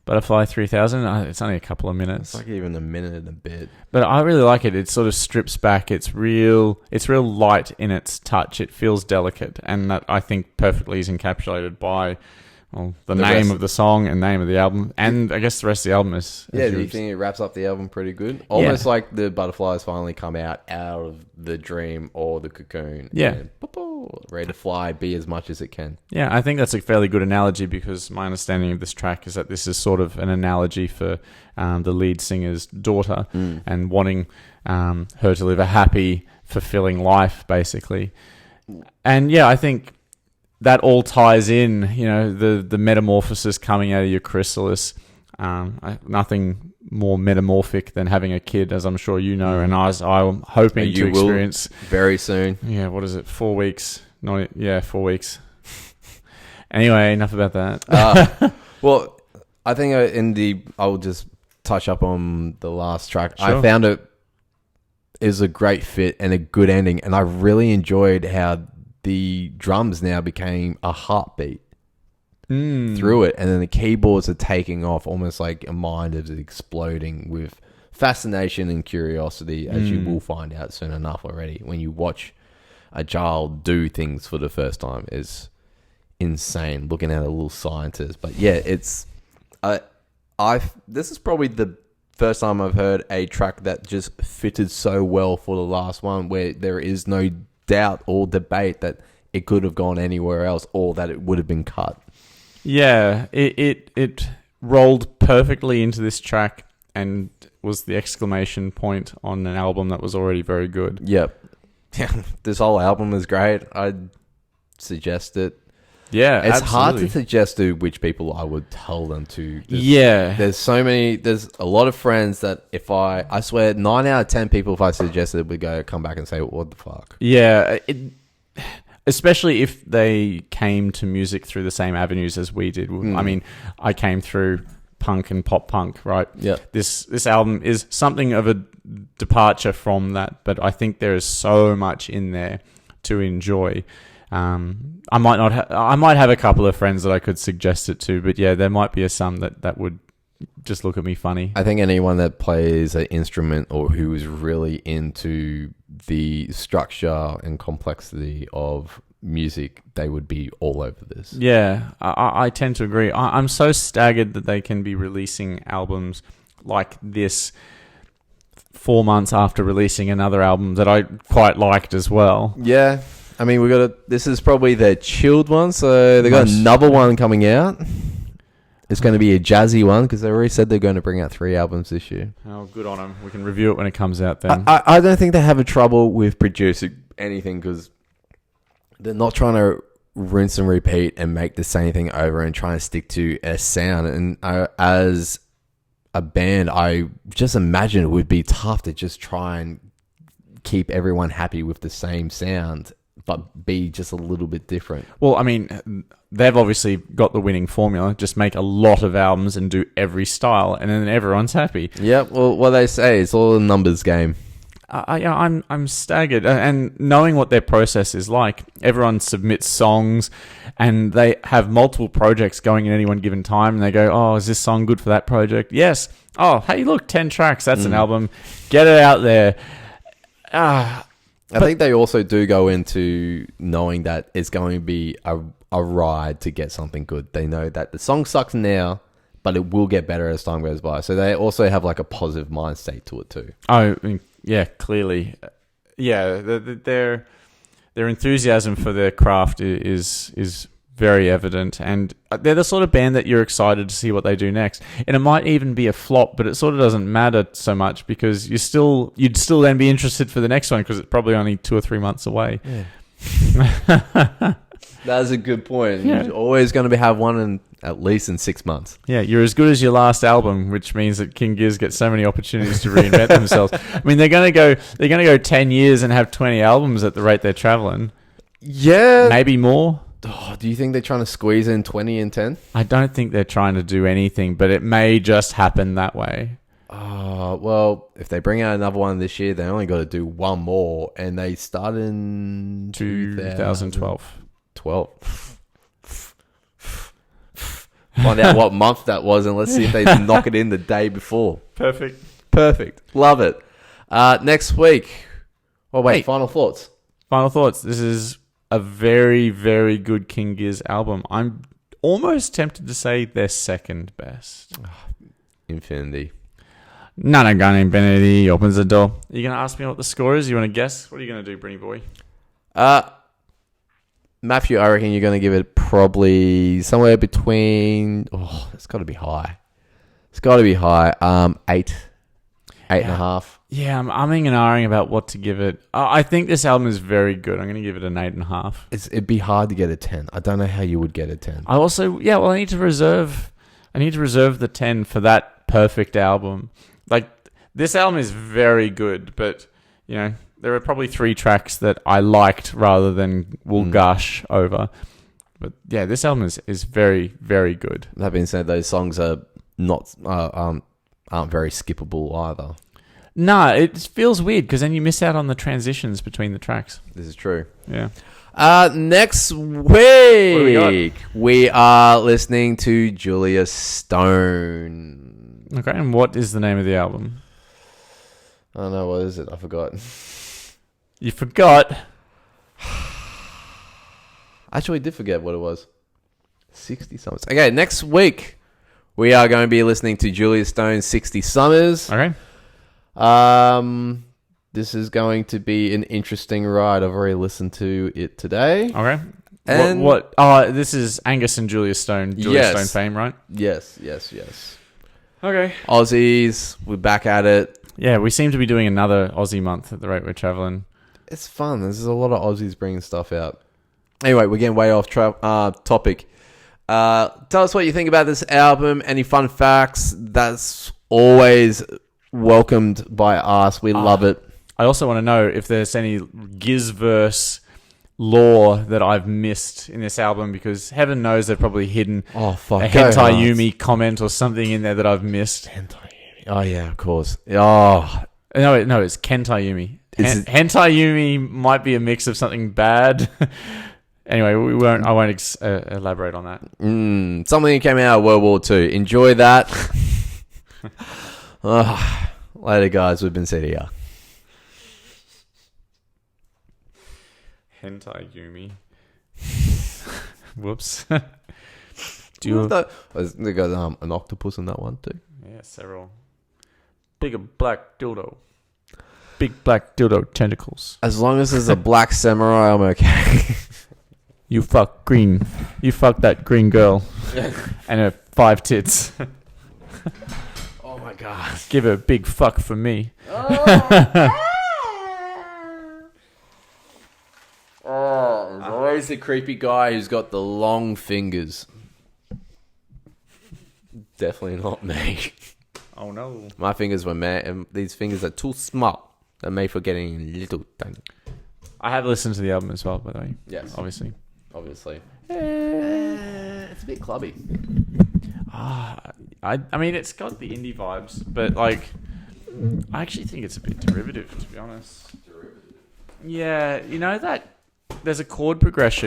Butterfly 3000. It's only a couple of minutes. It's like even a minute and a bit. But I really like it. It sort of strips back. It's real light in its touch. It feels delicate, and that I think perfectly is encapsulated by well, the name of the song and name of the album, and I guess the rest of the album is. Yeah, do you think it wraps up the album pretty good? Almost like the butterflies finally come out of the dream or the cocoon. Yeah. And ready to fly, be as much as it can. Yeah, I think that's a fairly good analogy, because my understanding of this track is that this is sort of an analogy for the lead singer's daughter and wanting her to live a happy, fulfilling life, basically. And yeah, I think that all ties in, the metamorphosis coming out of your chrysalis. Nothing more metamorphic than having a kid, as I'm sure you know, and I'm hoping to experience very soon. Yeah, what is it? 4 weeks? 4 weeks. Anyway, enough about that. Well, I think I'll just touch up on the last track. Sure. I found it is a great fit and a good ending, and I really enjoyed how the drums now became a heartbeat through it, and then the keyboards are taking off, almost like a mind is exploding with fascination and curiosity, as you will find out soon enough already. When you watch a child do things for the first time, is insane. Looking at a little scientist, but yeah, it's this is probably the first time I've heard a track that just fitted so well for the last one, where there is no doubt or debate that it could have gone anywhere else or that it would have been cut. Yeah, it rolled perfectly into this track and was the exclamation point on an album that was already very good. Yep. This whole album is great. I'd suggest it. Yeah, it's absolutely hard to suggest to which people I would tell them to. There's a lot of friends that I swear 9 out of 10 people, if I suggested, would come back and say, what the fuck? Yeah, especially if they came to music through the same avenues as we did. I mean, I came through punk and pop punk, right? Yeah. This album is something of a departure from that, but I think there is so much in there to enjoy. I might have a couple of friends that I could suggest it to, but yeah, there might be some that would just look at me funny. I think anyone that plays an instrument or who is really into the structure and complexity of music, they would be all over this. Yeah, I tend to agree. I'm so staggered that they can be releasing albums like this 4 months after releasing another album that I quite liked as well. Yeah. I mean, this is probably their chilled one, so they got another one coming out. It's going to be a jazzy one, because they already said they're going to bring out 3 albums this year. Oh, good on them. We can review it when it comes out then. I don't think they have a trouble with producing anything, because they're not trying to rinse and repeat and make the same thing over and try and stick to a sound. And as a band, I just imagine it would be tough to just try and keep everyone happy with the same sound, but be just a little bit different. Well, I mean, they've obviously got the winning formula. Just make a lot of albums and do every style, and then everyone's happy. Yeah, well, what they say, it's all a numbers game. I'm staggered, and knowing what their process is like. Everyone submits songs, and they have multiple projects going at any one given time, and they go, "Oh, is this song good for that project?" Yes. Oh, hey, look, 10 tracks. That's an album. Get it out there. I think they also do go into knowing that it's going to be a ride to get something good. They know that the song sucks now, but it will get better as time goes by. So they also have like a positive mind state to it too. Oh, yeah, clearly. Yeah, their enthusiasm for their craft is very evident, and they're the sort of band that you're excited to see what they do next. And it might even be a flop, but it sort of doesn't matter so much, because you'd still then be interested for the next one, because it's probably only 2 or 3 months away. Yeah. That's a good point. Yeah. You're always going to have one at least in 6 months. Yeah, you're as good as your last album, which means that King Giz gets so many opportunities to reinvent themselves. I mean, they're going to go 10 years and have 20 albums at the rate they're traveling. Yeah, maybe more. Oh, do you think they're trying to squeeze in 20 and 10? I don't think they're trying to do anything, but it may just happen that way. Well, if they bring out another one this year, they only got to do one more, and they started in 2012. 12. Find out what month that was, and let's see if they knock it in the day before. Perfect. Love it. Next week. Oh, wait. Final thoughts. This is a very, very good King Giz album. I'm almost tempted to say their second best. Infinity. Nana Gun Infinity opens the door. Are you going to ask me what the score is? You want to guess? What are you going to do, Brinny Boy? Matthew, I reckon you're going to give it probably somewhere between... Oh, it's got to be high. It's got to be high. 8. 8.5. Yeah, I'm umming and ahhing about what to give it. I think this album is very good. I'm going to give it an 8.5. It'd be hard to get a 10. I don't know how you would get a 10. I also... Yeah, well, I need to reserve the 10 for that perfect album. Like, this album is very good, but, you know, there are probably 3 tracks that I liked rather than will gush over. But, yeah, this album is very, very good. That being said, those songs are not aren't very skippable either. Nah, it feels weird because then you miss out on the transitions between the tracks. This is true. Yeah. Next What do we week, we are listening to Julia Stone. Okay, and what is the name of the album? I don't know, what is it? I forgot. You forgot. I actually did forget what it was. 60 Summers. Okay, next week, we are going to be listening to Julia Stone's 60 Summers. Okay. This is going to be an interesting ride. I've already listened to it today. Okay. And what? Oh, this is Angus and Julia Stone. Julia Stone fame, right? Yes. Okay. Aussies, we're back at it. Yeah, we seem to be doing another Aussie month at the rate we're traveling. It's fun. There's a lot of Aussies bringing stuff out. Anyway, we're getting way off topic. Tell us what you think about this album. Any fun facts? That's always welcomed by us. We love it. I also want to know if there's any Gizverse lore that I've missed in this album, because heaven knows they've probably hidden a Hentai Yumi comment or something in there that I've missed. Hentai Yumi. Oh, yeah, of course. Oh. No, it's Kentai Yumi. Hentai Yumi might be a mix of something bad. Anyway, I won't elaborate on that. Something that came out of World War II. Enjoy that. Later, guys. We've been here. Hentai Yumi. Whoops. They got an octopus in that one too. Yeah, several. Big black dildo tentacles. As long as there's a black samurai, I'm okay. You fuck that green girl and her 5 tits. Oh my god. Give her a big fuck for me. There's always the creepy guy who's got the long fingers. Definitely not me. Oh no. My fingers were mad, and these fingers are too small. They're made for getting little tiny. I have listened to the album as well, by the way. Yes. Obviously. It's a bit clubby. I mean, it's got the indie vibes, but like, I actually think it's a bit derivative, to be honest. Yeah, you know that there's a chord progression